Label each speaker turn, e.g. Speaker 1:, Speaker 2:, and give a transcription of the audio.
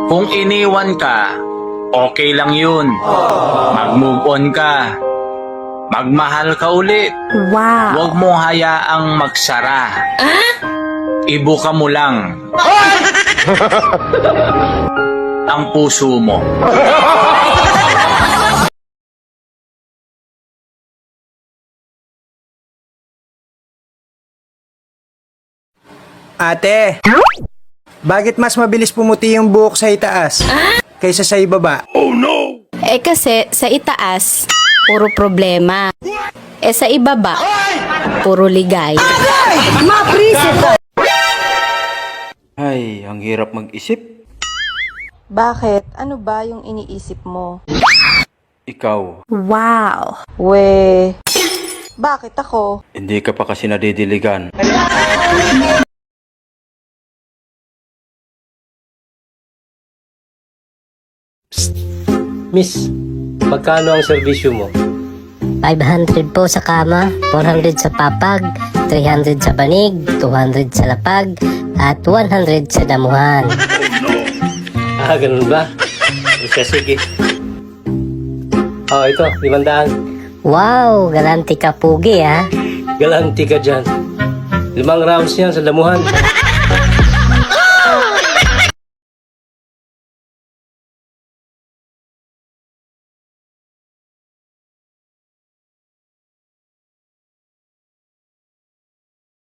Speaker 1: Kung iniwan ka, okay lang yun. Mag-move on ka. Magmahal ka ulit.
Speaker 2: Wow.
Speaker 1: Huwag mong hayaang magsara. Ibuka mo lang ang puso mo.
Speaker 3: Ate, bakit mas mabilis pumuti yung buhok sa itaas kaysa sa ibaba?
Speaker 2: Eh kasi sa itaas, puro problema. Eh sa ibaba, puro ligay.
Speaker 4: Ay, ang hirap mag-isip.
Speaker 5: Bakit? Ano ba yung iniisip mo?
Speaker 4: Ikaw,
Speaker 2: Wow.
Speaker 5: We, bakit ako?
Speaker 4: hindi ka pa kasi nadidiligan.
Speaker 6: Miss, magkano ang serbisyo mo?
Speaker 7: 500 po sa kama, 400 sa papag, 300 sa banig, 200 sa lapag, at 100 sa damuhan.
Speaker 6: Ah, ganun ba? Siya, sige. Oh, ito, 500.
Speaker 7: Wow, garanti ka pugi ha.
Speaker 6: Galanti ka dyan. 5 rounds yan sa damuhan.